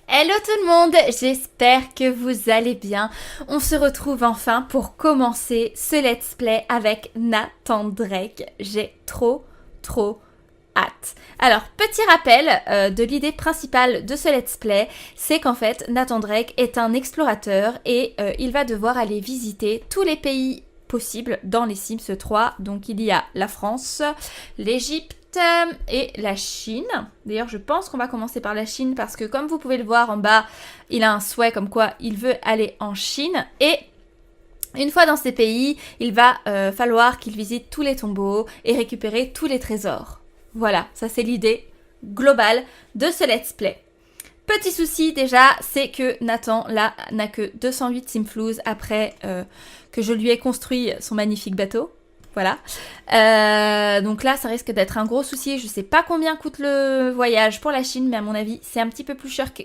Hello tout le monde, j'espère que vous allez bien. On se retrouve enfin pour commencer ce let's play avec Nathan Drake. J'ai trop hâte. Alors, petit rappel de l'idée principale de ce let's play, c'est qu'en fait, Nathan Drake est un explorateur et il va devoir aller visiter tous les pays possibles dans les Sims 3. Donc il y a la France, l'Égypte, et la Chine. D'ailleurs, je pense qu'on va commencer par la Chine parce que comme vous pouvez le voir en bas, il a un souhait comme quoi il veut aller en Chine. Et une fois dans ces pays, il va falloir qu'il visite tous les tombeaux et récupérer tous les trésors. Voilà, ça c'est l'idée globale de ce let's play. Petit souci déjà, c'est que Nathan là n'a que 208 simflouz après que je lui ai construit son magnifique bateau. Voilà. Donc là, ça risque d'être un gros souci. Je sais pas combien coûte le voyage pour la Chine, mais à mon avis, c'est un petit peu plus cher que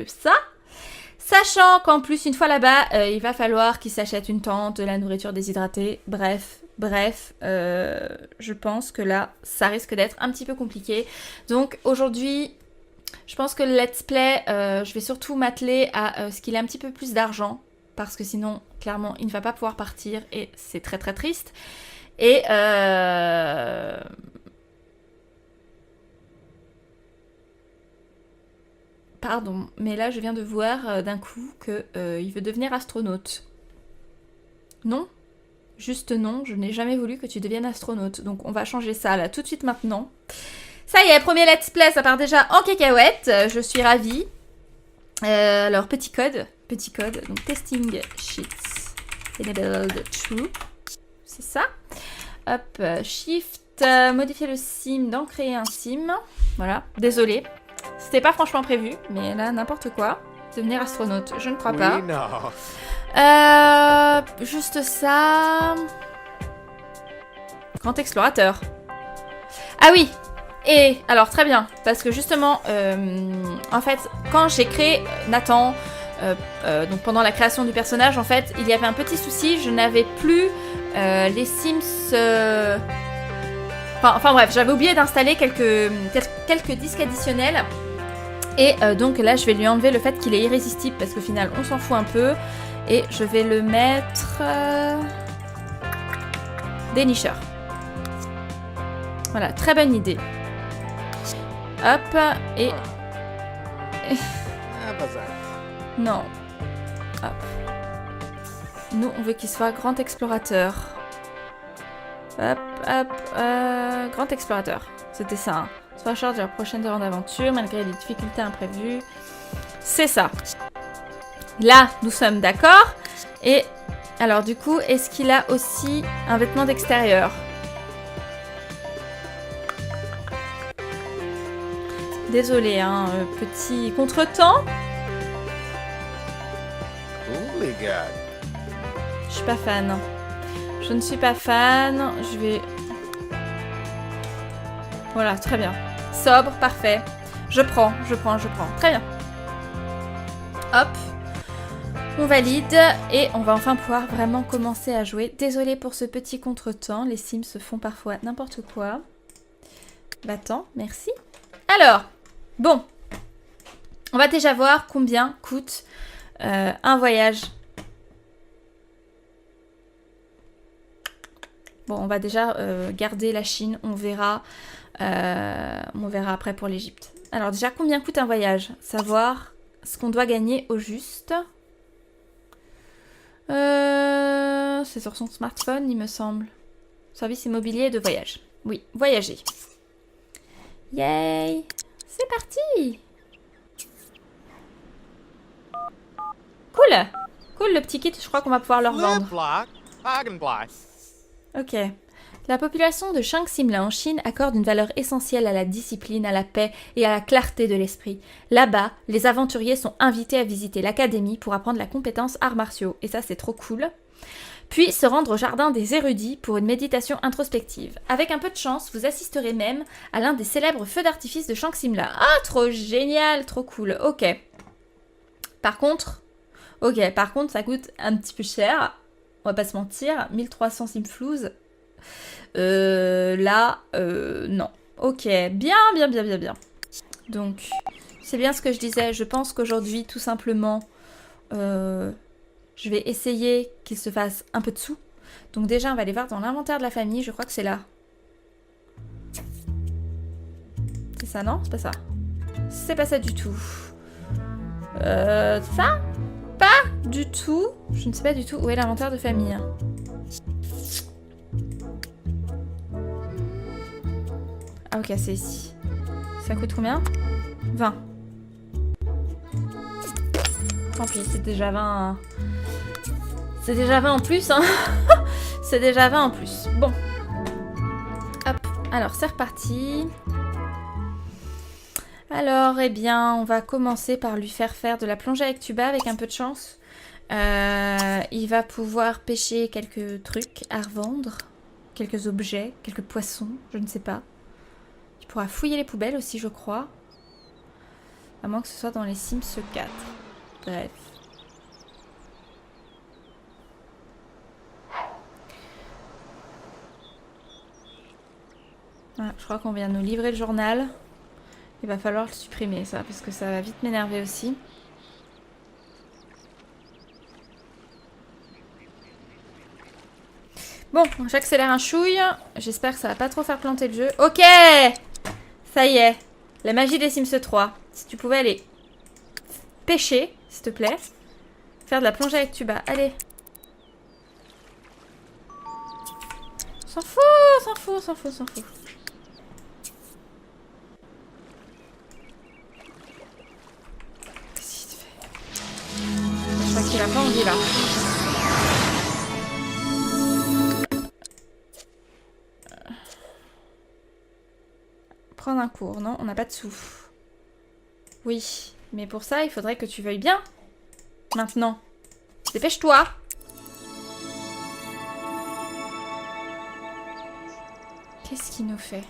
ça. Sachant qu'en plus, une fois là-bas, il va falloir qu'il s'achète une tente, de la nourriture déshydratée. Bref, je pense que là, ça risque d'être un petit peu compliqué. Donc aujourd'hui, je pense que le let's play, je vais surtout m'atteler à ce qu'il ait un petit peu plus d'argent. Parce que sinon, clairement, il ne va pas pouvoir partir et c'est très triste. Et pardon, mais là, je viens de voir d'un coup qu'il veut devenir astronaute. Non, juste non, je n'ai jamais voulu que tu deviennes astronaute. Donc on va changer ça là tout de suite maintenant. Ça y est, premier let's play, ça part déjà en cacahuète. Je suis ravie. Alors, petit code, donc testing sheets enabled true, c'est ça. Hop, shift, modifier le sim dans créer un sim. Voilà, désolé, c'était pas franchement prévu, mais là, n'importe quoi. Devenir astronaute, je ne crois pas. Juste ça. Grand explorateur. Ah oui! Et alors très bien, parce que justement, en fait, quand j'ai créé Nathan, donc pendant la création du personnage, en fait, il y avait un petit souci, je n'avais plus les Sims... Enfin bref, j'avais oublié d'installer quelques disques additionnels. Et donc là, je vais lui enlever le fait qu'il est irrésistible, parce qu'au final, on s'en fout un peu. Et je vais le mettre... dénicheur. Voilà, très bonne idée. Hop, et... Non. Hop. Nous, on veut qu'il soit grand explorateur. Hop, grand explorateur. C'était ça, hein. Soit en charge de la prochaine grande aventure, malgré les difficultés imprévues. C'est ça. Là, nous sommes d'accord. Et, alors du coup, est-ce qu'il a aussi un vêtement d'extérieur ? Désolée, hein, petit contretemps. Je suis pas fan. Je ne suis pas fan. Je vais... Voilà, très bien. Sobre, parfait. Je prends. Très bien. Hop. On valide et on va enfin pouvoir vraiment commencer à jouer. Désolée pour ce petit contretemps. Les Sims se font parfois n'importe quoi. Battant, merci. Alors... Bon, on va déjà voir combien coûte un voyage. Bon, on va déjà garder la Chine, on verra après pour l'Égypte. Alors déjà, combien coûte un voyage? Savoir ce qu'on doit gagner au juste. C'est sur son smartphone, il me semble. Service immobilier de voyage. Oui, voyager. Yay! C'est parti! Cool le petit kit, je crois qu'on va pouvoir le revendre. Ok. La population de Shang Simla en Chine accorde une valeur essentielle à la discipline, à la paix et à la clarté de l'esprit. Là-bas, les aventuriers sont invités à visiter l'académie pour apprendre la compétence arts martiaux. Et ça, c'est trop cool. Puis se rendre au jardin des érudits pour une méditation introspective. Avec un peu de chance, vous assisterez même à l'un des célèbres feux d'artifice de Shang Simla. Ah, trop génial, trop cool. Ok. Par contre, ça coûte un petit peu cher. On va pas se mentir. 1300 simflouz. Non. Ok, bien. Donc, C'est bien ce que je disais. Je pense qu'aujourd'hui, tout simplement, je vais essayer qu'il se fasse un peu de sous. Donc déjà, on va aller voir dans l'inventaire de la famille. Je crois que c'est là. C'est ça, non? C'est pas ça. C'est pas ça du tout. Ça? Pas du tout. Je ne sais pas du tout où est l'inventaire de famille. Ah ok, c'est ici. Ça coûte combien? 20. Tant pis, c'est déjà 20. C'est déjà 20 en plus, hein. C'est déjà 20 en plus. Bon. Hop. Alors, c'est reparti. Alors, eh bien, on va commencer par lui faire faire de la plongée avec tuba avec un peu de chance. Il va pouvoir pêcher quelques trucs à revendre. Quelques objets, quelques poissons, je ne sais pas. Il pourra fouiller les poubelles aussi, je crois. À moins que ce soit dans les Sims 4. Bref. Voilà, je crois qu'on vient de nous livrer le journal. Il va falloir le supprimer, ça, parce que ça va vite m'énerver aussi. Bon, j'accélère un chouille. J'espère que ça va pas trop faire planter le jeu. Ok! Ça y est. La magie des Sims 3. Si tu pouvais aller pêcher, s'il te plaît. Faire de la plongée avec tuba. Allez. S'en fout, s'en fout, s'en fout, s'en fout. Qu'est-ce qu'il te fait? Je crois qu'il a pas envie là. Prendre un cours, non? On n'a pas de sous. Oui, mais pour ça, il faudrait que tu veuilles bien. Maintenant. Dépêche-toi. Qu'est-ce qu'il nous fait?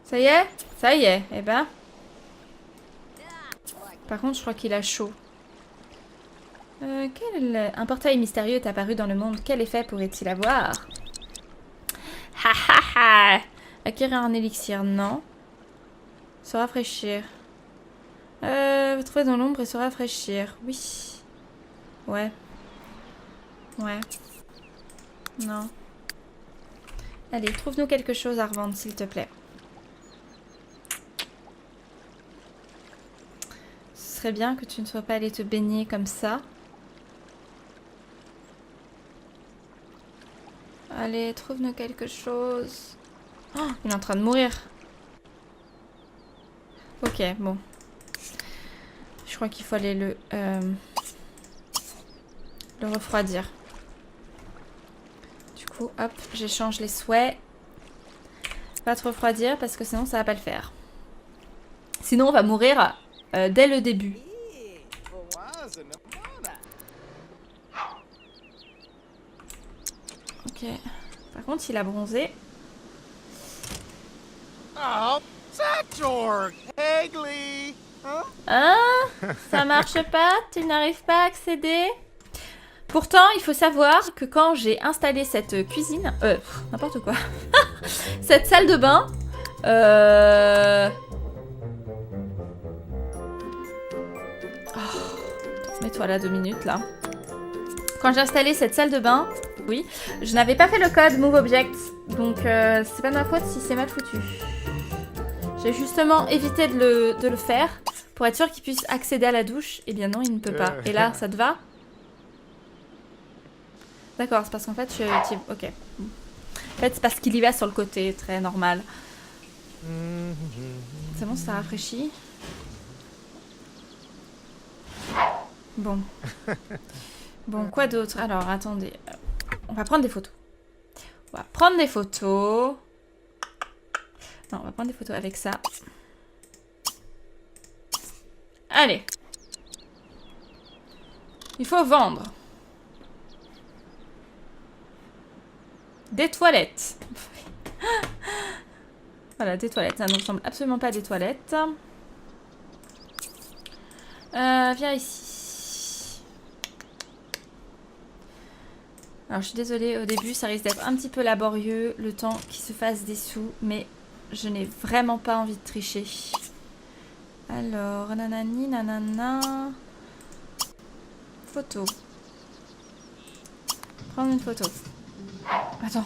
Ça y est? Ça y est, eh ben. Par contre, je crois qu'il a chaud. Un portail mystérieux est apparu dans le monde. Quel effet pourrait-il avoir? Ha ha ha! Acquérir un élixir, non. Se rafraîchir. Vous trouvez dans l'ombre et se rafraîchir. Oui. Ouais. Ouais. Non. Allez, trouve-nous quelque chose à revendre, s'il te plaît. Ce serait bien que tu ne sois pas allé te baigner comme ça. Allez, trouve-nous quelque chose. Oh, il est en train de mourir. Ok, bon. Je crois qu'il faut aller le refroidir. Du coup, hop, j'échange les souhaits. Pas te refroidir parce que sinon ça va pas le faire. Sinon on va mourir dès le début. Ok. Par contre, il a bronzé. Oh, Hein? Ça marche pas? Tu n'arrives pas à accéder? Pourtant, il faut savoir que quand j'ai installé cette cuisine... n'importe quoi. Cette salle de bain... Oh, mets-toi là 2 minutes, là. Quand j'ai installé cette salle de bain... Oui, je n'avais pas fait le code Move Object. Donc, c'est pas de ma faute si c'est mal foutu. J'ai justement évité de le faire pour être sûr qu'il puisse accéder à la douche. Eh bien non, il ne peut pas. Et là, ça te va? D'accord, c'est parce qu'en fait, ok. En fait, c'est parce qu'il y va sur le côté, très normal. C'est bon, ça rafraîchit. Bon. Bon, quoi d'autre? Alors, attendez. On va prendre des photos. On va prendre des photos. Non, on va prendre des photos avec ça. Allez. Il faut vendre. Des toilettes. Voilà, des toilettes. Ça ne ressemble absolument pas à des toilettes. Viens ici. Alors je suis désolée, au début ça risque d'être un petit peu laborieux, le temps qu'il se fasse des sous, mais je n'ai vraiment pas envie de tricher. Alors, nanani, nanana... Photo. Prendre une photo. Attends.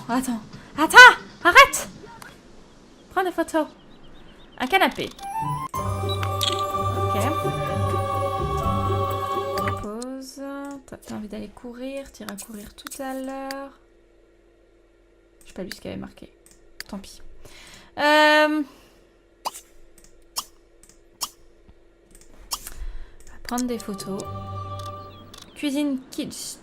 Arrête. Prends des photos. Un canapé. Ok. Pause. T'as envie d'aller courir. T'iras courir tout à l'heure. J'ai pas lu ce qu'il y avait marqué. Tant pis. Prendre des photos. Cuisine kids.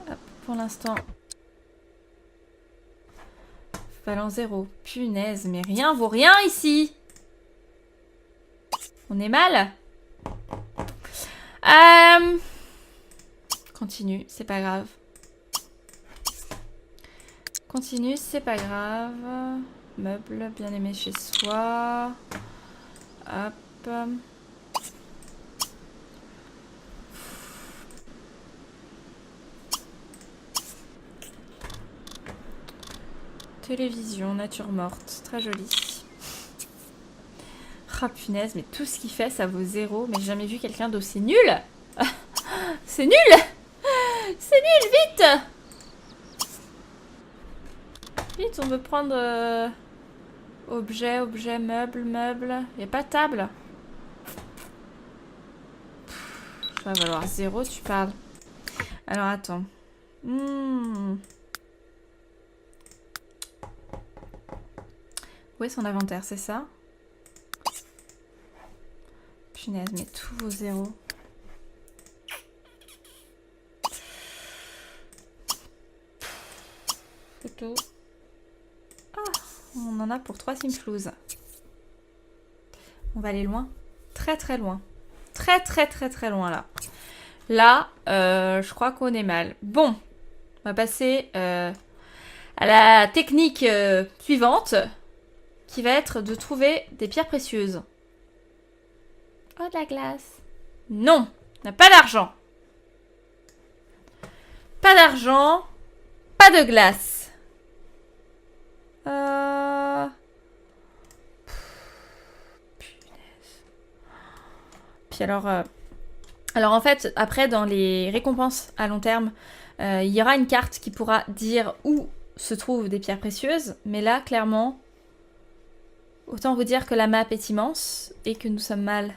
Hop, pour l'instant. Valent 0. Punaise, mais rien vaut rien ici. On est mal. Continue, c'est pas grave. Continue, c'est pas grave. Meuble, bien aimé chez soi. Hop. Télévision, nature morte, très joli. Ah punaise, mais tout ce qu'il fait, ça vaut 0. Mais j'ai jamais vu quelqu'un d'aussi nul. C'est nul. C'est nul, vite. Vite, on veut prendre objet, meuble. Il n'y a pas de table. Ça va valoir 0, tu parles. Alors, attends. Où est son inventaire, c'est ça? Punaise, mais tout vaut 0. Photo. Ah, on en a pour 3 simflouz. On va aller loin. Très très loin. Très loin là. Là, je crois qu'on est mal. Bon, on va passer à la technique suivante, qui va être de trouver des pierres précieuses. Oh, de la glace. Non, on n'a pas d'argent. Pas d'argent, pas de glace. Punaise. Puis alors en fait, après dans les récompenses à long terme, il y aura une carte qui pourra dire où se trouvent des pierres précieuses. Mais là, clairement, autant vous dire que la map est immense et que nous sommes mal.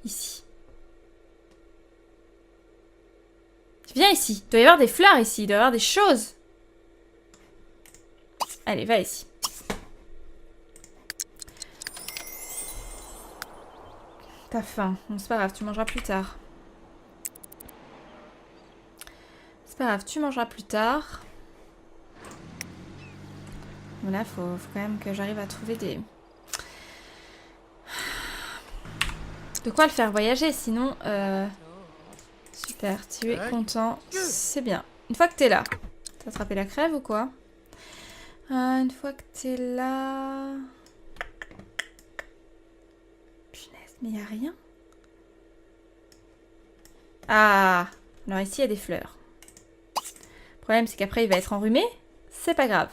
Ici. Viens ici. Il doit y avoir des fleurs ici. Il doit y avoir des choses. Allez, va ici. T'as faim. Bon, c'est pas grave, tu mangeras plus tard. C'est pas grave, tu mangeras plus tard. Bon, là, faut quand même que j'arrive à trouver des... De quoi le faire voyager, sinon... Super, tu es content. C'est bien. Une fois que t'es là, t'as attrapé la crève ou quoi? Une fois que t'es là... Punaise, mais y a rien. Ah, alors ici, il y a des fleurs. Le problème, c'est qu'après, il va être enrhumé. C'est pas grave.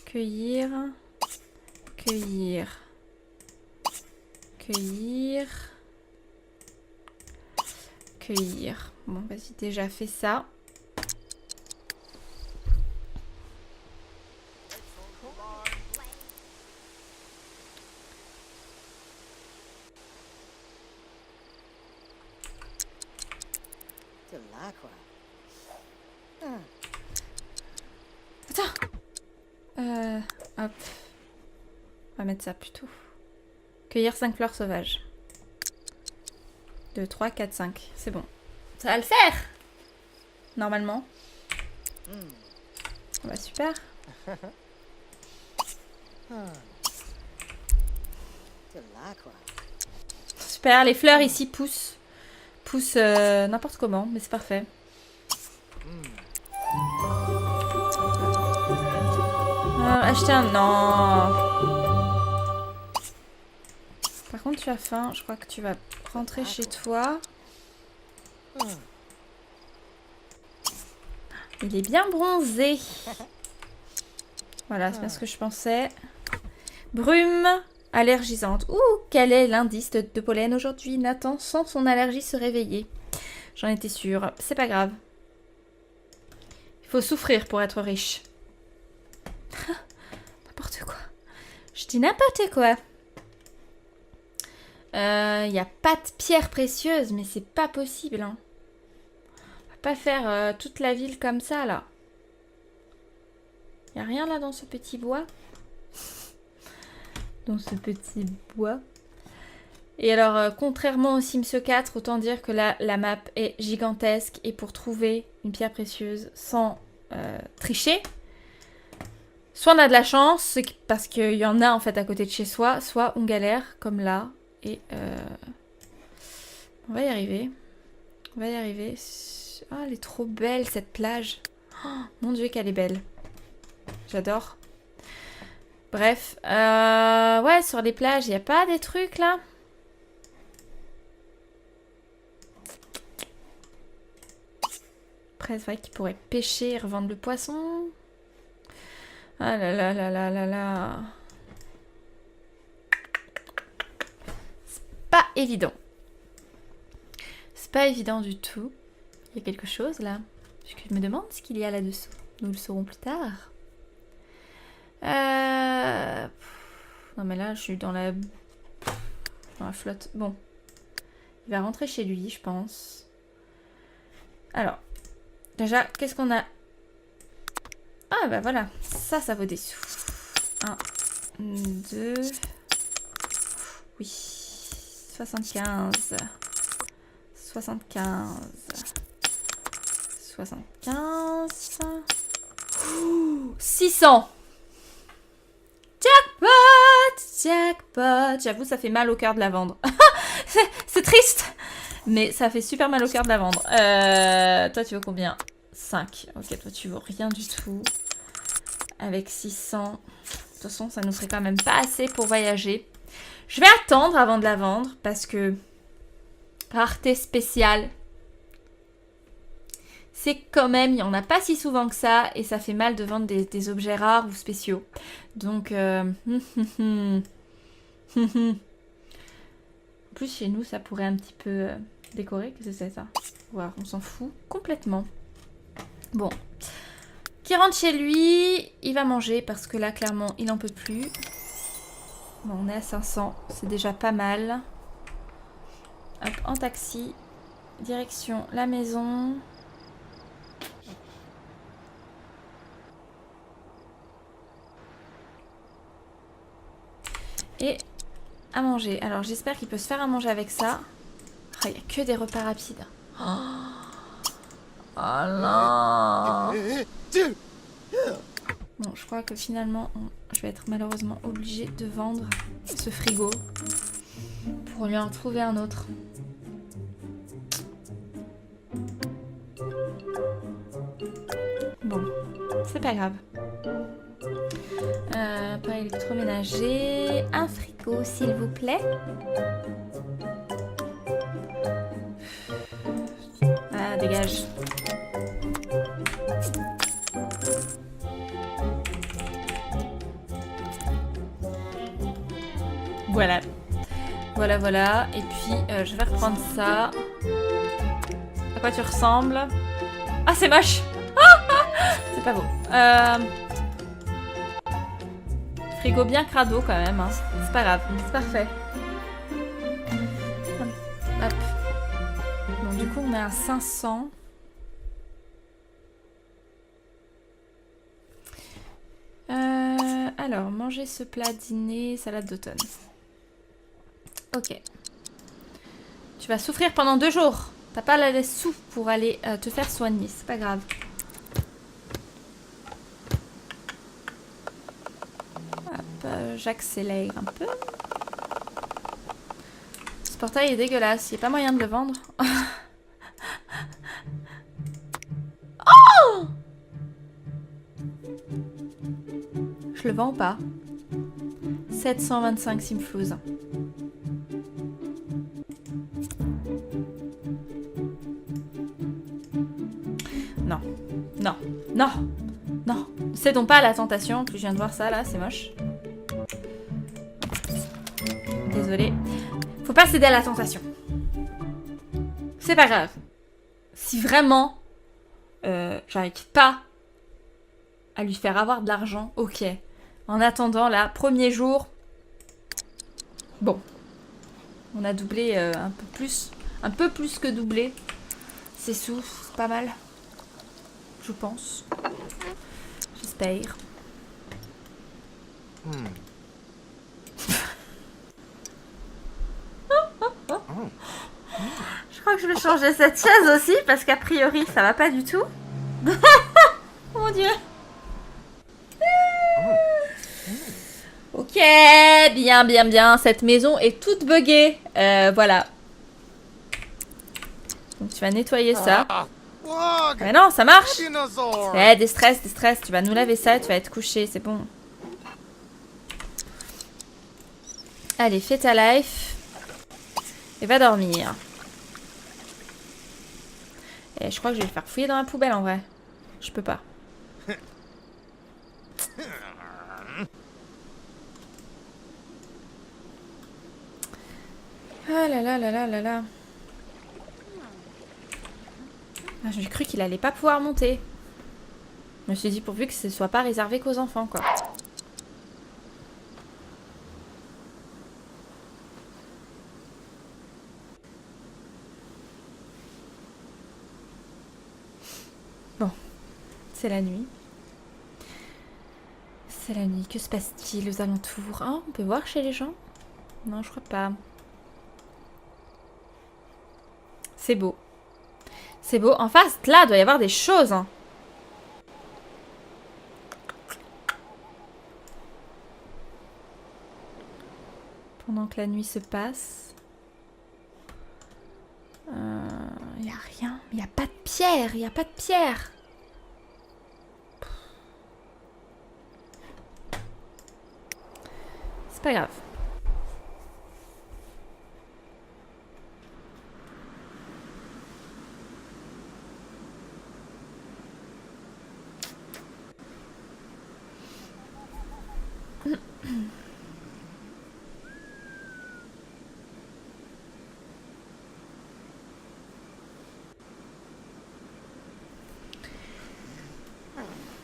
Cueillir. Cueillir. Cueillir. Cueillir. Bon, vas-y, déjà fait ça. Attends. Hop. On va mettre ça plutôt. Cueillir 5 fleurs sauvages. 2, 3, 4, 5. C'est bon. Ça va le faire. Normalement. Bah super. Super, les fleurs ici poussent. Poussent n'importe comment, mais c'est parfait. Acheter un... Non. Par contre, tu as faim. Je crois que tu vas rentrer chez toi. Il est bien bronzé. Voilà, c'est bien ce que je pensais. Brume allergisante. Ouh, quel est l'indice de pollen aujourd'hui? Nathan sent son allergie se réveiller. J'en étais sûre. C'est pas grave. Il faut souffrir pour être riche. N'importe quoi. Je dis n'importe quoi. Il n'y a pas de pierre précieuse, mais c'est pas possible. Hein. On va pas faire toute la ville comme ça, là. Il n'y a rien là dans ce petit bois. Dans ce petit bois. Et alors, contrairement au Sims 4, autant dire que là, la map est gigantesque. Et pour trouver une pierre précieuse sans tricher, soit on a de la chance, parce qu'il y en a en fait à côté de chez soi, soit on galère, comme là. Et on va y arriver. On va y arriver. Ah, elle est trop belle cette plage. Oh, mon Dieu, qu'elle est belle. J'adore. Bref. Ouais, sur les plages, il n'y a pas des trucs là? Après, c'est vrai qu'ils pourraient pêcher et revendre le poisson. Ah là là là là là là. C'est pas évident. C'est pas évident du tout. Il y a quelque chose là. Je me demande ce qu'il y a là-dessous. Nous le saurons plus tard. Non mais là, je suis dans la flotte. Bon. Il va rentrer chez lui, je pense. Alors. Déjà, qu'est-ce qu'on a? Ah bah voilà. Ça vaut des sous. 1, 2... Oui. 75. 75. 75. 600. Jackpot! Jackpot! J'avoue, ça fait mal au cœur de la vendre. C'est triste, mais ça fait super mal au cœur de la vendre. Toi, tu veux combien? 5. Ok, toi, tu veux rien du tout. Avec 600. De toute façon, ça nous ferait quand même pas assez pour voyager. Je vais attendre avant de la vendre, parce que rareté spéciale, c'est quand même, il n'y en a pas si souvent que ça, et ça fait mal de vendre des objets rares ou spéciaux. Donc, en plus, chez nous, ça pourrait un petit peu décorer. Qu'est-ce que c'est ça? Voilà, on s'en fout complètement. Bon. Qui rentre chez lui, il va manger, parce que là, clairement, il n'en peut plus. Bon, on est à 500, c'est déjà pas mal. Hop, en taxi, direction la maison. Et à manger. Alors j'espère qu'il peut se faire à manger avec ça. Il n'y a que des repas rapides. Oh non. Bon, je crois que finalement, je vais être malheureusement obligée de vendre ce frigo pour lui en trouver un autre. Bon, c'est pas grave. Pas électroménager. Un frigo, s'il vous plaît. Ah, dégage. Voilà. Voilà, voilà. Et puis, je vais reprendre ça. À quoi tu ressembles? Ah, c'est moche. C'est pas beau. Frigo bien crado quand même. Hein. C'est pas grave. C'est parfait. Hop. Bon, du coup, on est à 500. Alors, manger ce plat, dîner, salade d'automne. Ok. Tu vas souffrir pendant 2 jours. T'as pas les sous pour aller te faire soigner. C'est pas grave. Hop, j'accélère un peu. Ce portail est dégueulasse. Il n'y a pas moyen de le vendre. Oh! Je le vends ou pas? 725 simflouz. Non. Non. Ne cédons pas à la tentation. En plus, je viens de voir ça, là. C'est moche. Désolée. Faut pas céder à la tentation. C'est pas grave. Si vraiment j'arrive pas à lui faire avoir de l'argent, ok. En attendant, là, premier jour, bon, on a doublé un peu plus que doublé ses sous, c'est pas mal, je pense. J'espère. Je crois que je vais changer cette chaise aussi, parce qu'a priori, ça va pas du tout. Oh mon dieu. Ok, bien. Cette maison est toute buggée. Voilà. Donc tu vas nettoyer ça. Mais non, ça marche. Des stress. Tu vas nous laver ça et tu vas être couché, c'est bon. Allez, fais ta life. Et va dormir. Et je crois que je vais le faire fouiller dans la poubelle en vrai. Je peux pas. Ah là là là là là là. Ah, j'ai cru qu'il allait pas pouvoir monter. Je me suis dit pourvu que ce soit pas réservé qu'aux enfants quoi. Bon, c'est la nuit. C'est la nuit. Que se passe-t-il aux alentours? Ah, on peut voir chez les gens? Non, je crois pas. C'est beau. C'est beau. En face, là, il doit y avoir des choses. Hein. Pendant que la nuit se passe. Il n'y a rien. Il n'y a pas de pierre. Il n'y a pas de pierre. C'est pas grave.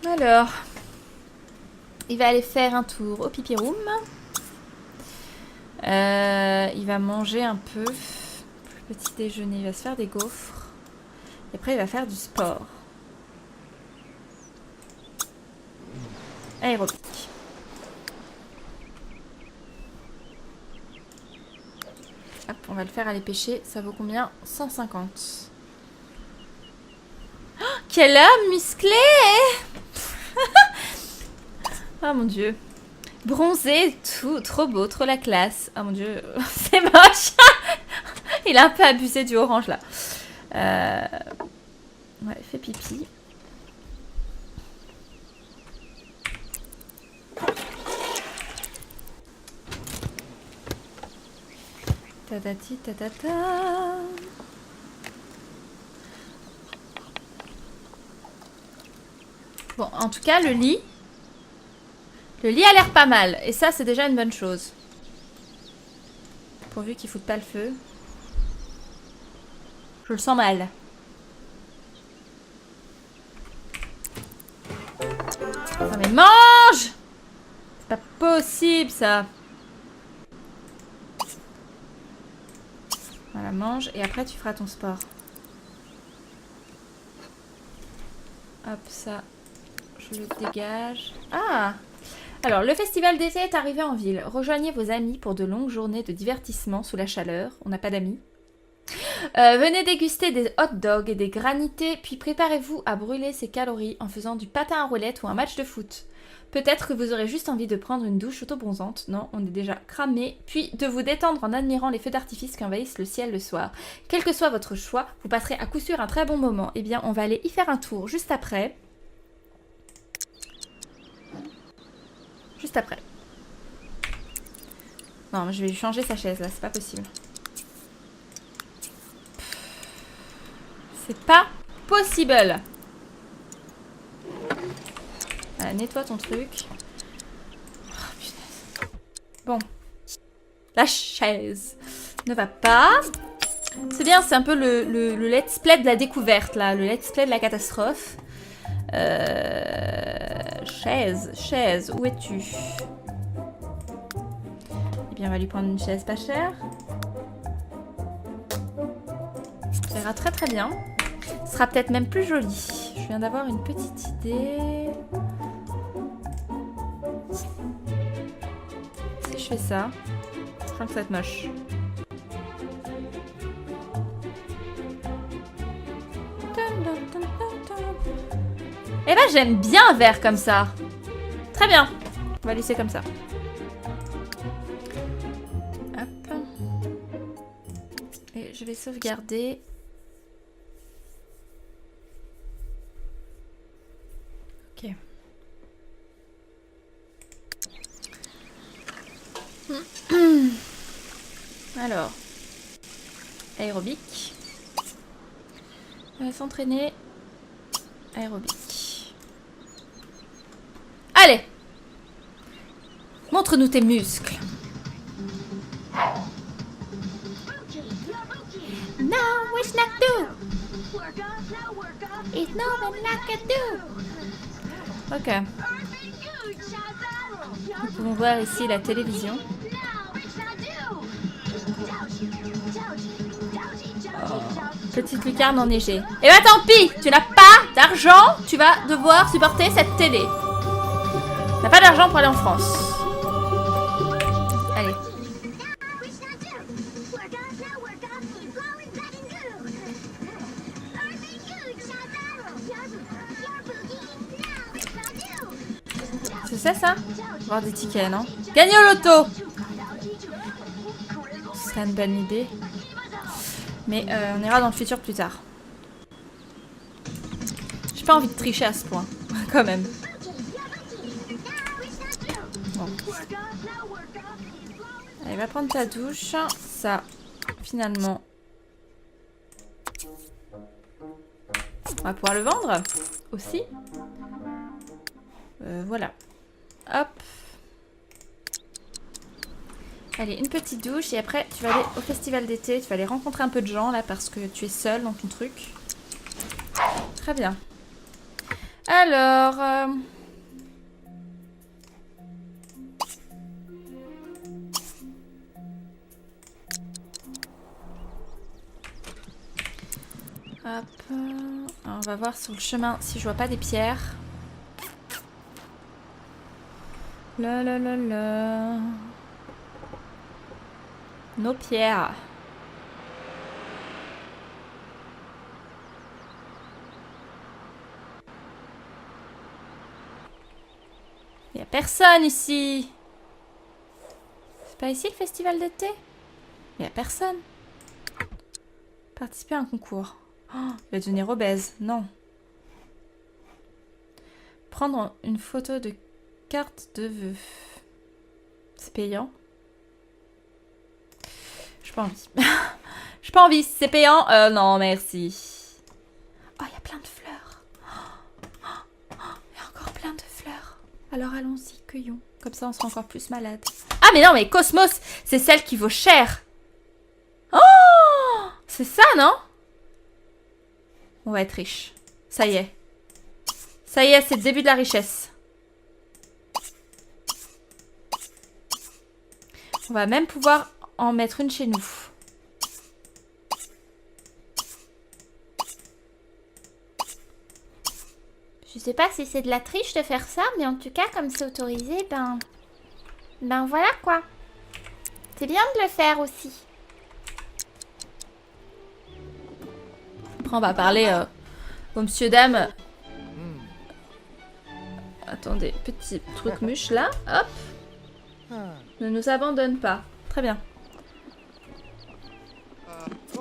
Alors, il va aller faire un tour au pipi room. Il va manger un peu. Petit déjeuner, il va se faire des gaufres. Et après, il va faire du sport. Aérobic. Hop, on va le faire aller pêcher. Ça vaut combien? 150. Oh, quel homme musclé! Oh mon dieu. Bronzé, tout, trop beau, trop la classe. Oh mon dieu, c'est moche. Il a un peu abusé du orange là. Ouais, il fait pipi. Tatati tatata. Bon, en tout cas, le lit a l'air pas mal. Et ça, c'est déjà une bonne chose. Pourvu qu'il foute pas le feu. Je le sens mal. Non mais mange! C'est pas possible, ça. Voilà, mange. Et après, tu feras ton sport. Hop, ça. Je le dégage. Ah! Alors, le festival d'été est arrivé en ville. Rejoignez vos amis pour de longues journées de divertissement sous la chaleur. On n'a pas d'amis. Venez déguster des hot dogs et des granités, puis préparez-vous à brûler ses calories en faisant du patin à roulettes ou un match de foot. Peut-être que vous aurez juste envie de prendre une douche auto-bronzante. Non, on est déjà cramé. Puis de vous détendre en admirant les feux d'artifice qui envahissent le ciel le soir. Quel que soit votre choix, vous passerez à coup sûr un très bon moment. Eh bien, on va aller y faire un tour juste après. Juste après. Non, mais je vais lui changer sa chaise là, c'est pas possible. C'est pas possible. Voilà, nettoie ton truc. Oh, punaise. Bon. La chaise ne va pas. C'est bien, c'est un peu le let's play de la découverte, là. Le let's play de la catastrophe. Chaise, où es-tu? Eh bien, on va lui prendre une chaise pas chère. Ça ira très très bien. Ce sera peut-être même plus joli. Je viens d'avoir une petite idée. Si je fais ça, je crois que ça va être moche. Et là, j'aime bien un verre comme ça. Très bien. On va laisser comme ça. Hop. Et je vais sauvegarder. Ok. Alors. Aérobic. On va s'entraîner. Aérobic. Allez! Montre-nous tes muscles. No, wish not do. It's no man like I do. Ok. Nous pouvons voir ici la télévision. Petite lucarne enneigée. Et bah tant pis, tu n'as pas d'argent, tu vas devoir supporter cette télé. Tu n'as pas d'argent pour aller en France. Allez. C'est ça? Voir des tickets, non? Gagner au loto! Ce serait une bonne idée. Mais on ira dans le futur plus tard. J'ai pas envie de tricher à ce point, quand même. Bon. Allez, va prendre ta douche. Ça, finalement... On va pouvoir le vendre aussi. Voilà. Hop. Allez, une petite douche et après tu vas aller au festival d'été, tu vas aller rencontrer un peu de gens là parce que tu es seule dans ton truc. Très bien. Alors... Hop. Alors, on va voir sur le chemin si je vois pas des pierres. La la la la. Nos pierres. Il n'y a personne ici. C'est pas ici le festival d'été? Il n'y a personne. Participer à un concours. Oh, il va devenir obèse. Non. Prendre une photo de carte de vœux. C'est payant? J'ai pas envie. J'ai pas envie. C'est payant? Non, merci. Oh, il y a plein de fleurs. Il y a encore plein de fleurs. Alors allons-y, cueillons. Comme ça, on sera encore plus malade. Ah, mais non, mais Cosmos, c'est celle qui vaut cher. Oh! C'est ça, non? On va être riche. Ça y est. Ça y est, c'est le début de la richesse. On va même pouvoir en mettre une chez nous. Je sais pas si c'est de la triche de faire ça, mais en tout cas, comme c'est autorisé, ben voilà quoi. C'est bien de le faire aussi. Après, on va parler au monsieur dame. Attendez, petit truc mûche là, hop. Ne nous abandonne pas. Très bien.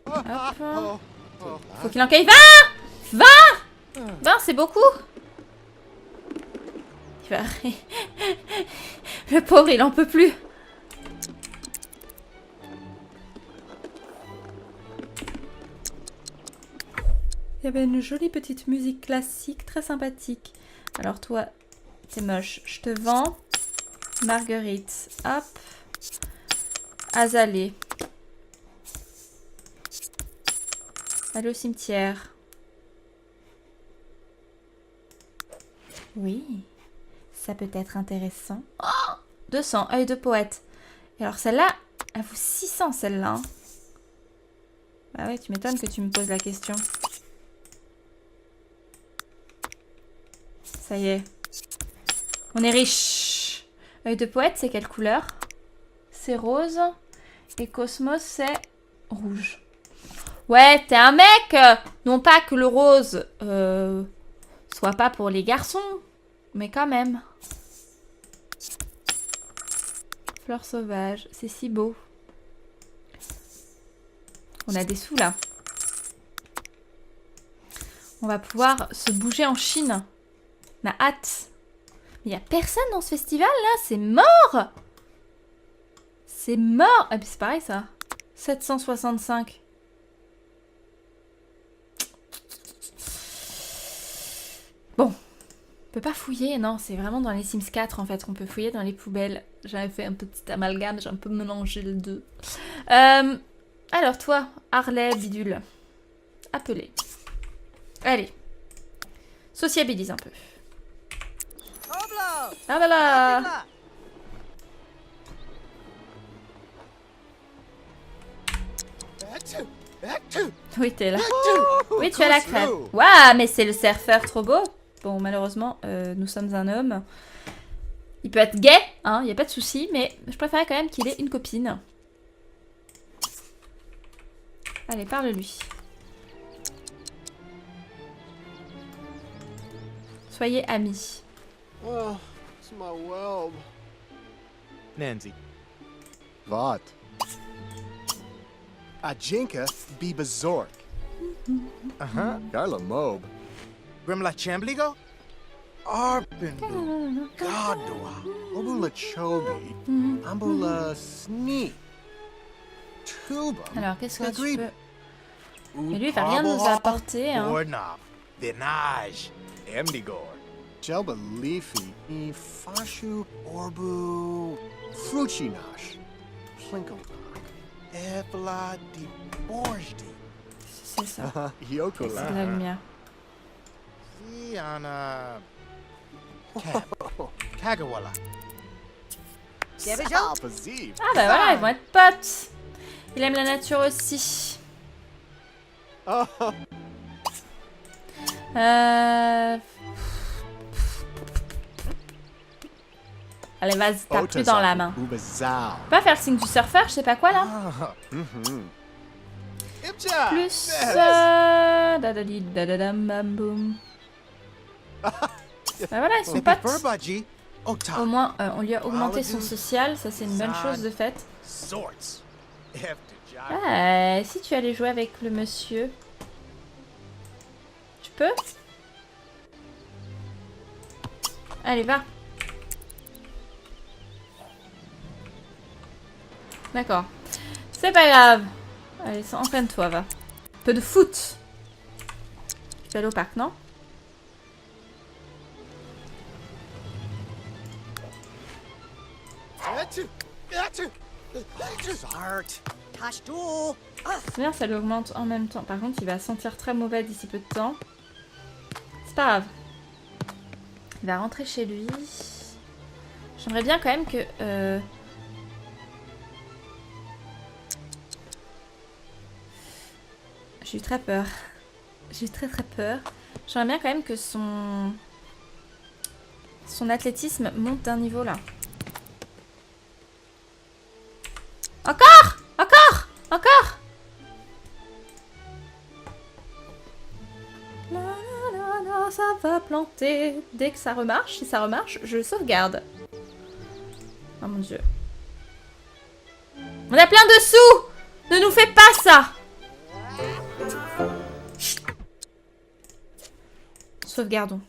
Hop. Faut qu'il en cueille 20 20 c'est beaucoup. Il va... Le pauvre, il en peut plus. Il y avait une jolie petite musique classique, très sympathique. Alors toi, t'es moche. Je te vends. Marguerite. Hop. Azalée. Allez au cimetière. Oui. Ça peut être intéressant. Oh, 200. Œil de poète. Et alors celle-là, elle vaut 600 celle-là. Hein. Bah ouais, tu m'étonnes que tu me poses la question. Ça y est. On est riche. Œil de poète, c'est quelle couleur? C'est rose. Et Cosmos, c'est rouge. Ouais, t'es un mec. Non pas que le rose soit pas pour les garçons. Mais quand même. Fleurs sauvages. C'est si beau. On a des sous là. On va pouvoir se bouger en Chine. On a hâte. Mais il n'y a personne dans ce festival là. C'est mort. C'est mort. Ah, puis c'est pareil ça. 765. Bon. On peut pas fouiller. Non, c'est vraiment dans les Sims 4 en fait. On peut fouiller dans les poubelles. J'avais fait un petit amalgame. J'ai un peu mélangé les deux. Alors toi, Harley Bidule. Appelez. Allez. Sociabilise un peu. Ah bah là. Oui, t'es là. Oui, tu as la crève. Waouh, mais c'est le surfeur trop beau. Bon, malheureusement, nous sommes un homme. Il peut être gay, hein, y a pas de souci, mais je préférais quand même qu'il ait une copine. Allez, parle-lui. Soyez amis. Oh, it's my whelp. Nancy. Vad? Ajinka Bibazork. Uh-huh. Garla Mob. Grimla Chambligo? Arpindu. Gadua. Obula Chobi. Ambula Snee. Tuba. Alors, qu'est-ce que tu Agreed. peux... Mais lui, il va rien nous apporter, hein. Bornab. Vinaj. Emdigor. Jelba Leafy. Fashu Orbu. Fruchinash. Plinkledock. Evla di Borjdi. C'est ça. C'est de Yokola. la lumière. Ziana. Cab. Kagawala. Salpaziv. Ah bah voilà, ils vont être potes. Il aime la nature aussi. Oh, Allez, vas-y, t'as plus dans la main. Ubazal. On peut pas faire le signe du surfeur, je sais pas quoi là. Ipcha. Plus... dadali, dadadam, bam, boum. Bah voilà, ils sont potes. Burbaji. Au Ota. moins, on lui a augmenté son social, ça c'est une bonne chose de fait. Sorts. Efter Jai. Ah, si tu allais jouer avec le monsieur... Tu peux? Allez, va. D'accord. C'est pas grave. Allez, entraîne-toi, va. Un peu de foot. Tu vas aller au parc, non? C'est bien, ça l'augmente en même temps. Par contre, il va sentir très mauvais d'ici peu de temps. C'est pas grave. Il va rentrer chez lui. J'aimerais bien quand même que... J'ai eu très peur. J'ai eu très peur. J'aimerais bien quand même que son athlétisme monte d'un niveau là. Encore! Encore! Encore! La, la, la, la, ça va planter. Dès que ça remarche, si ça remarche, je sauvegarde. Oh mon dieu. On a plein de sous! Ne nous fais pas ça! Sauvegardons.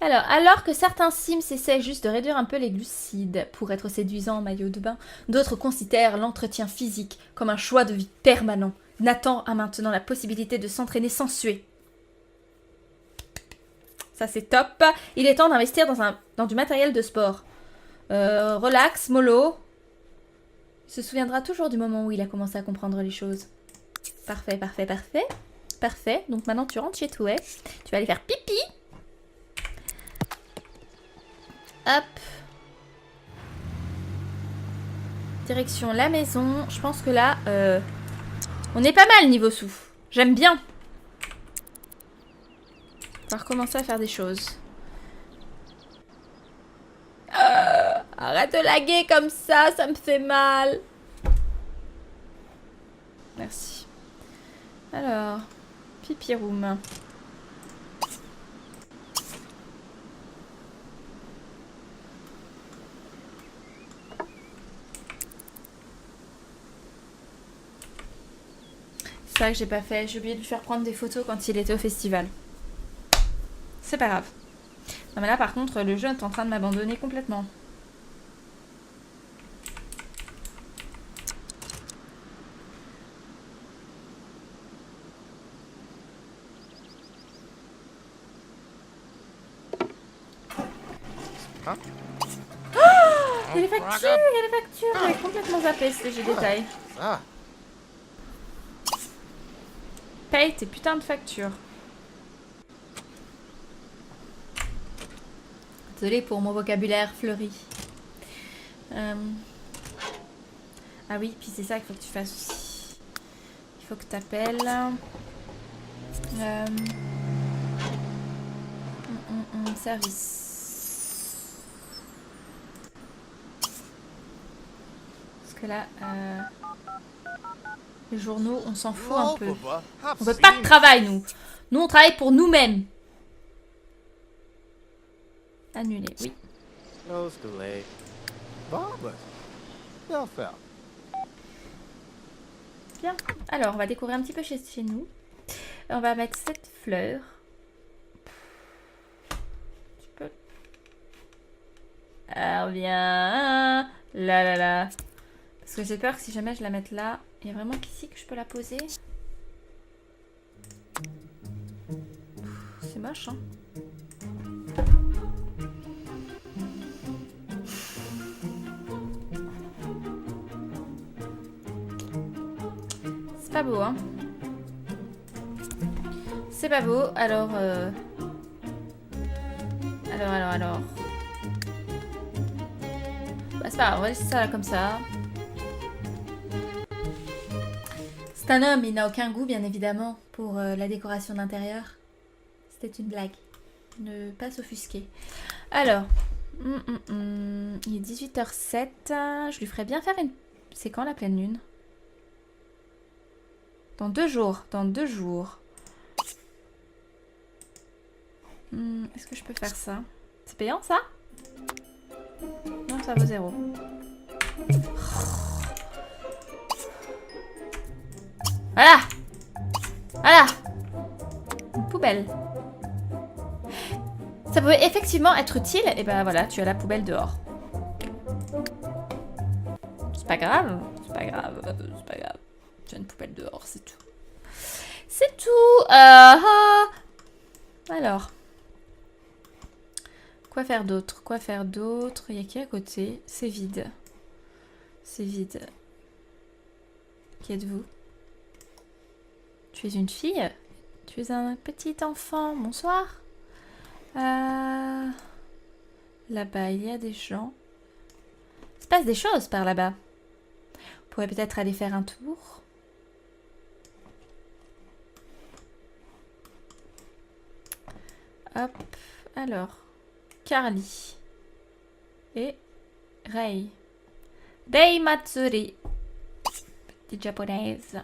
Alors que certains Sims essaient juste de réduire un peu les glucides pour être séduisants en maillot de bain, d'autres considèrent l'entretien physique comme un choix de vie permanent. Nathan a maintenant la possibilité de s'entraîner sans suer. Ça, c'est top. Il est temps d'investir dans du matériel de sport. Relax, mollo. Il se souviendra toujours du moment où il a commencé à comprendre les choses. Parfait, parfait, parfait. Parfait. Donc maintenant, tu rentres chez toi. Tu vas aller faire pipi. Hop. Direction la maison. Je pense que là, on est pas mal niveau sous. J'aime bien. On va recommencer à faire des choses. Arrête de laguer comme ça me fait mal. Merci. Alors, pipi room. C'est vrai que j'ai pas fait. J'ai oublié de lui faire prendre des photos quand il était au festival. C'est pas grave. Non mais là par contre le jeu est en train de m'abandonner complètement. Hein? Oh, il y a les factures, il y a les factures. J'avais complètement zappé ce jeu détail. Ah, Paye tes putains de factures. Désolée pour mon vocabulaire fleuri. Ah oui, puis c'est ça qu'il faut que tu fasses aussi. Il faut que tu appelles. Service. Parce que là, les journaux, on s'en fout un peu. On veut pas de travail, nous. Nous, on travaille pour nous-mêmes. Annulé, oui. Nose delay. Marvelous. Well felt. Bien. Alors, on va découvrir un petit peu chez nous. On va mettre cette fleur. Tu peux... Alors, viens. Là, là, là. Parce que j'ai peur que si jamais je la mette là, il y a vraiment qu'ici que je peux la poser. C'est moche, hein. C'est pas beau, hein. C'est pas beau, alors... Alors... Bah c'est pas grave, on va laisser ça là comme ça. C'est un homme, il n'a aucun goût, bien évidemment, pour la décoration d'intérieur. C'était une blague. Ne pas s'offusquer. Alors... Il est 18h07. Je lui ferais bien faire une... C'est quand la pleine lune? Dans 2 jours. Dans 2 jours. Est-ce que je peux faire ça? C'est payant, ça? Non, ça vaut 0. Voilà! Voilà! Une poubelle. Ça pouvait effectivement être utile. Et ben voilà, tu as la poubelle dehors. C'est pas grave. C'est pas grave. C'est pas grave. Tu as une poubelle dehors, c'est tout. C'est tout. Alors. Quoi faire d'autre? Quoi faire d'autre? Il y a qui à côté? C'est vide. C'est vide. Qui êtes-vous? Tu es une fille? Tu es un petit enfant. Bonsoir. Là-bas, il y a des gens. Il se passe des choses par là-bas. On pourrait peut-être aller faire un tour. Hop. Alors. Carly. Et Rei. Rei Matsuri. Petite japonaise.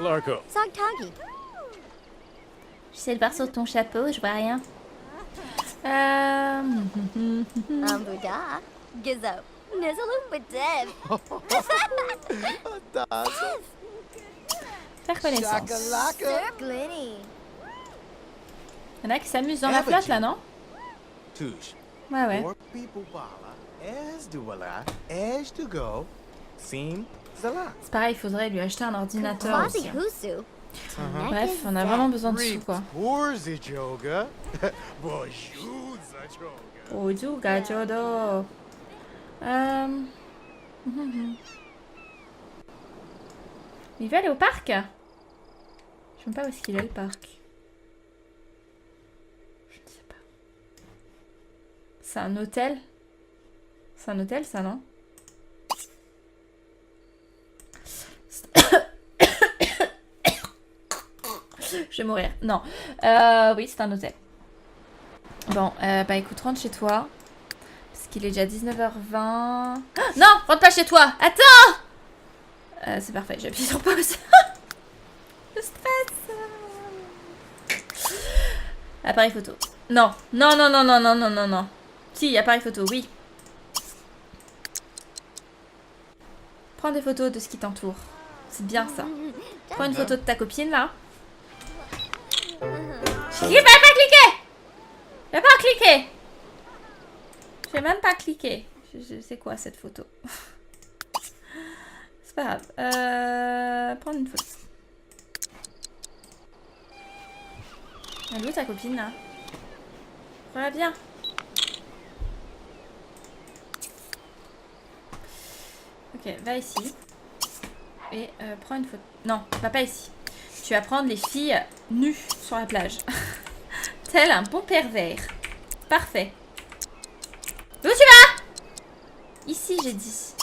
Larko. Sogtagi. J'essaie de voir sur ton chapeau, je vois rien. Ambuda. Gizzo. Nizzalum Badev. Faire connaissance. Shakalaka. Glinny. Il y en a qui s'amusent dans la flotte là, non? Touche. Ouais, ouais. Four people bala, as do ala, as to go, seem zala. C'est pareil, il faudrait lui acheter un ordinateur aussi. Quasi Husu. Bref, on a vraiment besoin de sous, quoi. Where's it, yoga? Bonjour, yoga. Oju gajodo. Il veut aller au parc? Je sais même pas où est-ce qu'il est le parc. Je ne sais pas. C'est un hôtel? C'est un hôtel ça, non? Je vais mourir. Non. Oui, c'est un hôtel. Bon, bah écoute, rentre chez toi. Parce qu'il est déjà 19h20. Ah, non, rentre pas chez toi. Attends. C'est parfait, j'appuie sur pause. Le stress. Appareil photo. Non, non, non, non, non, non, non, non, non. Si, appareil photo, oui. Prends des photos de ce qui t'entoure. C'est bien ça. Prends une photo de ta copine là. Il va pas cliquer. Il va pas cliquer. Je vais même pas cliquer. C'est quoi cette photo? C'est pas grave. Prendre une photo. Elle est où ta copine là? Voilà, viens. Ok, va ici. Et prends une photo. Non, va pas ici. Tu vas prendre les filles nues sur la plage. Tel un bon pervers. Parfait. Où tu vas? Ici, j'ai dit.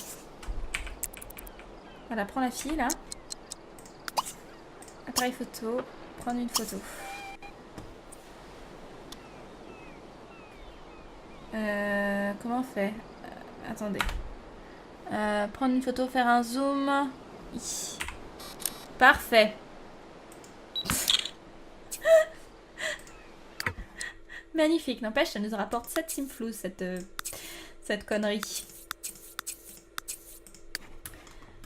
Voilà, prends la fille là. Appareil photo. Prendre une photo. Comment on fait? Attendez. Prendre une photo, faire un zoom. Parfait. Magnifique, n'empêche, ça nous rapporte 7 simflous, cette connerie.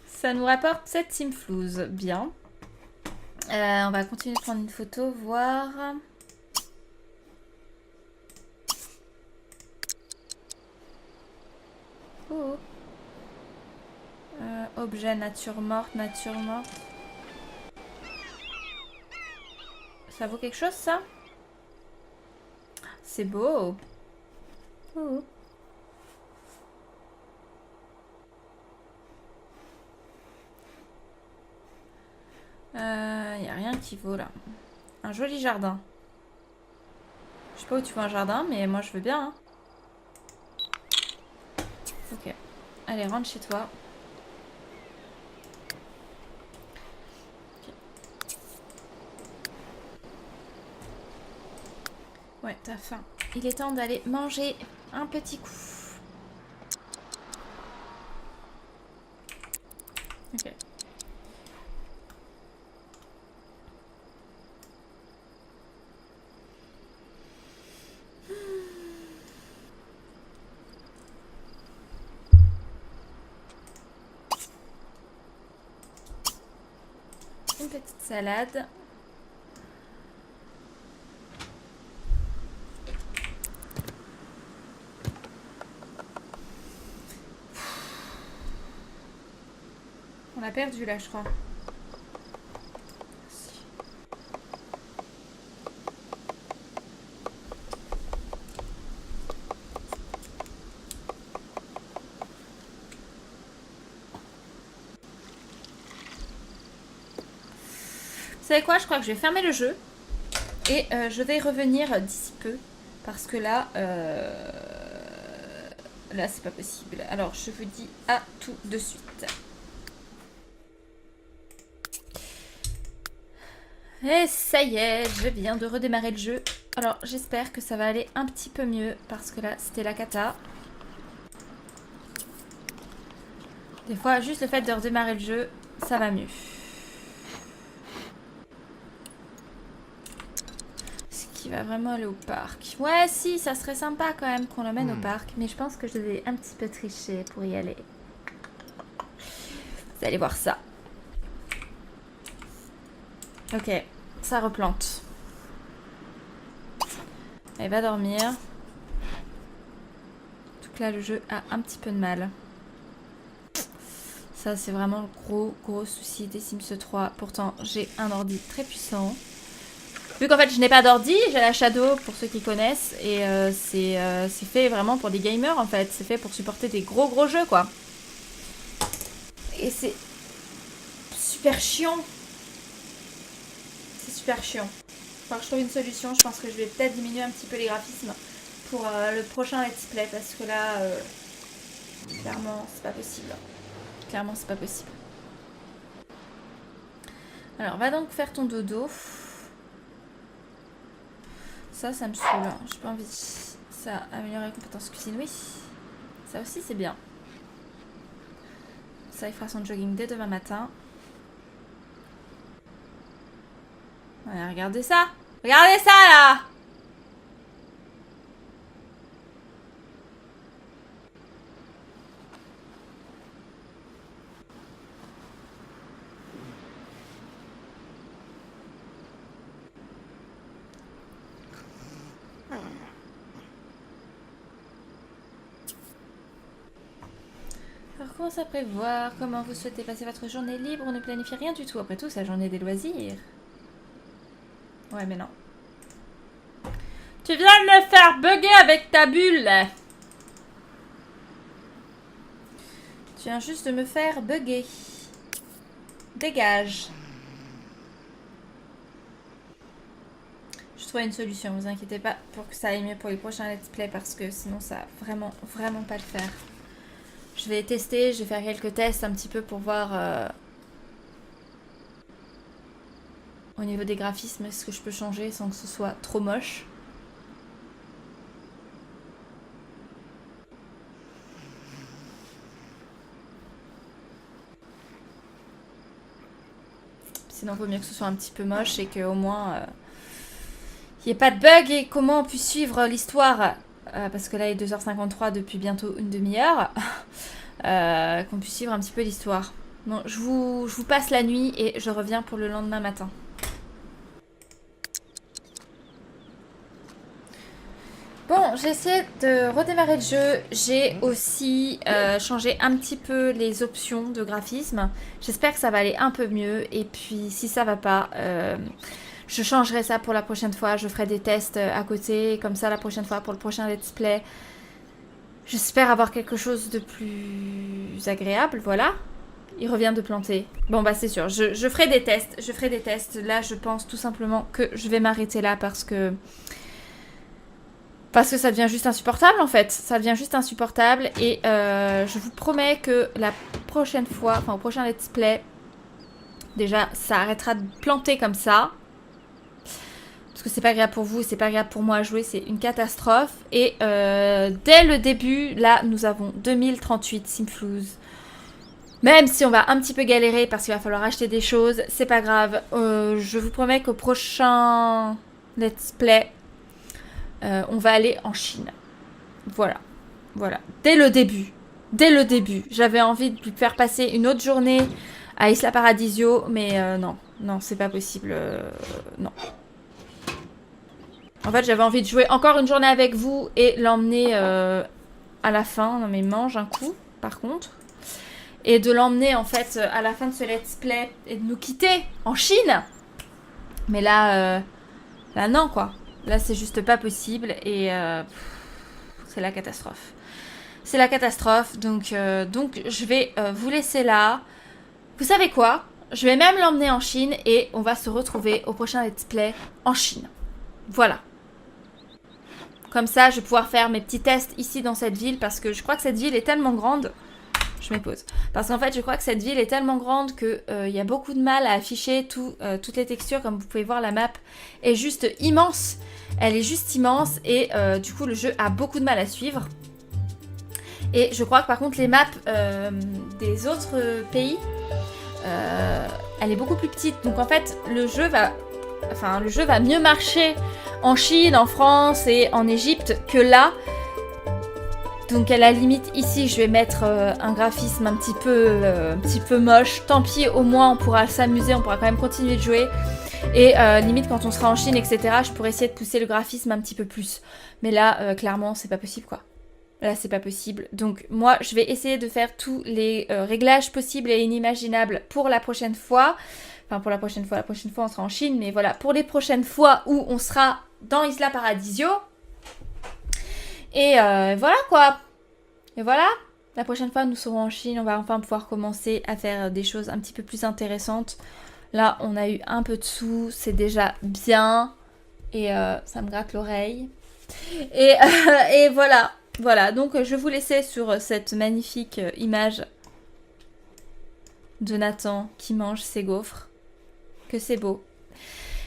Ça nous rapporte 7 simflous, bien. On va continuer de prendre une photo, voir... Oh. Objet, nature morte, nature morte. Ça vaut quelque chose, ça? C'est beau. Oh. Y a rien qui vaut là. Un joli jardin. Je sais pas où tu vois un jardin, mais moi je veux bien. Hein. Ok. Allez, rentre chez toi. Okay. Ouais, t'as faim. Il est temps d'aller manger un petit coup. Ok. Une petite salade. On a perdu là, je crois. Vous savez quoi? Je crois que je vais fermer le jeu. Et je vais revenir d'ici peu. Parce que là... là, c'est pas possible. Alors, je vous dis à tout de suite. Et ça y est, je viens de redémarrer le jeu. Alors, j'espère que ça va aller un petit peu mieux. Parce que là, c'était la cata. Des fois, juste le fait de redémarrer le jeu, ça va mieux. Qui va vraiment aller au parc. Ouais, si, ça serait sympa quand même qu'on l'emmène au parc. Mais je pense que je devais un petit peu tricher pour y aller. Vous allez voir ça. Ok, ça replante. Elle va dormir. Donc là, le jeu a un petit peu de mal. Ça, c'est vraiment le gros souci des Sims 3. Pourtant, j'ai un ordi très puissant. Vu qu'en fait, je n'ai pas d'ordi, j'ai la Shadow, pour ceux qui connaissent. Et c'est fait vraiment pour des gamers, en fait. C'est fait pour supporter des gros jeux, quoi. Et c'est super chiant. C'est super chiant. Faut que je trouve une solution. Je pense que je vais peut-être diminuer un petit peu les graphismes pour le prochain let's play. Parce que là, clairement, c'est pas possible. Clairement, c'est pas possible. Alors, va donc faire ton dodo. Ça me saoule. J'ai pas envie. Ça, améliorer les compétences cuisine, oui. Ça aussi, c'est bien. Ça, il fera son jogging dès demain matin. Ouais, regardez ça. Regardez ça, là. Alors, comment ça prévoir? Comment vous souhaitez passer votre journée libre? On ne planifie rien du tout. Après tout, c'est la journée des loisirs. Ouais, mais non. Tu viens de me faire bugger avec ta bulle. Tu viens juste de me faire bugger. Dégage. Je trouve une solution, vous inquiétez pas, pour que ça aille mieux pour les prochains let's play, parce que sinon ça va vraiment pas le faire. Je vais tester, je vais faire quelques tests un petit peu pour voir au niveau des graphismes, est-ce que je peux changer sans que ce soit trop moche. Sinon, il vaut mieux que ce soit un petit peu moche et qu'au moins il n'y ait pas de bug et comment on puisse suivre l'histoire. Parce que là, il est 2h53 depuis bientôt une demi-heure. Qu'on puisse suivre un petit peu l'histoire. Bon, je vous passe la nuit et je reviens pour le lendemain matin. Bon, j'ai essayé de redémarrer le jeu. J'ai aussi changé un petit peu les options de graphisme. J'espère que ça va aller un peu mieux. Et puis, si ça va pas, je changerai ça pour la prochaine fois. Je ferai des tests à côté. Comme ça, la prochaine fois, pour le prochain let's play, j'espère avoir quelque chose de plus agréable. Voilà. Il revient de planter. Bon, bah, c'est sûr. Je ferai des tests. Je ferai des tests. Là, je pense tout simplement que je vais m'arrêter là parce que ça devient juste insupportable en fait. Ça devient juste insupportable. Et je vous promets que la prochaine fois, enfin au prochain let's play, déjà ça arrêtera de planter comme ça. Parce que c'est pas agréable pour vous, c'est pas agréable pour moi à jouer, c'est une catastrophe. Et dès le début, là nous avons 2038 Simflouz. Même si on va un petit peu galérer parce qu'il va falloir acheter des choses, c'est pas grave. Je vous promets qu'au prochain let's play, on va aller en Chine. Voilà. Voilà. Dès le début. J'avais envie de lui faire passer une autre journée à Isla Paradisio. Mais non. Non, c'est pas possible. Non. En fait, j'avais envie de jouer encore une journée avec vous et l'emmener à la fin. Non, mais mange un coup, par contre. Et de l'emmener, en fait, à la fin de ce let's play et de nous quitter en Chine. Mais là, là, non, quoi. Là, c'est juste pas possible et c'est la catastrophe. C'est la catastrophe, donc je vais vous laisser là. Vous savez quoi? Je vais même l'emmener en Chine et on va se retrouver au prochain let's play en Chine. Voilà. Comme ça, je vais pouvoir faire mes petits tests ici dans cette ville parce que je crois que cette ville est tellement grande. Je me pose. Parce qu'en fait, je crois que cette ville est tellement grande qu'il y a beaucoup de mal à afficher toutes les textures. Comme vous pouvez voir, la map est juste immense. Elle est juste immense et du coup, le jeu a beaucoup de mal à suivre. Et je crois que par contre, les maps des autres pays, elle est beaucoup plus petite. Donc en fait, le jeu va mieux marcher en Chine, en France et en Égypte que là. Donc à la limite ici je vais mettre un graphisme un petit peu moche. Tant pis, au moins on pourra s'amuser, on pourra quand même continuer de jouer. Et limite quand on sera en Chine, etc., je pourrais essayer de pousser le graphisme un petit peu plus. Mais là, clairement, c'est pas possible quoi. Là, c'est pas possible. Donc moi, je vais essayer de faire tous les réglages possibles et inimaginables pour la prochaine fois. Enfin, pour la prochaine fois, on sera en Chine. Mais voilà, pour les prochaines fois où on sera dans Isla Paradisio. Et voilà quoi. Et voilà. La prochaine fois, nous serons en Chine. On va enfin pouvoir commencer à faire des choses un petit peu plus intéressantes. Là, on a eu un peu de sous. C'est déjà bien. Et ça me gratte l'oreille. Et voilà. Voilà, donc je vais vous laisser sur cette magnifique image de Nathan qui mange ses gaufres. Que c'est beau.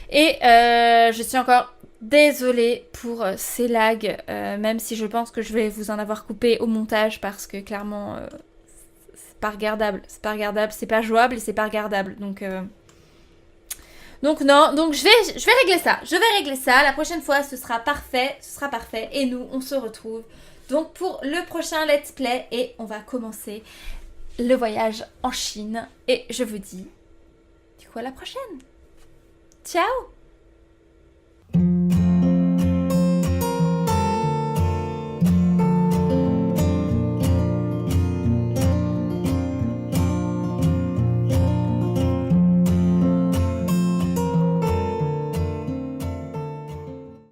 Et je suis encore désolée pour ces lags, même si je pense que je vais vous en avoir coupé au montage parce que clairement, c'est pas regardable. C'est pas regardable, c'est pas jouable et c'est pas regardable. Donc non, donc je vais régler ça. Je vais régler ça. La prochaine fois, ce sera parfait. Ce sera parfait. Et nous, on se retrouve donc pour le prochain let's play. Et on va commencer le voyage en Chine. Et je vous dis du coup à la prochaine. Ciao!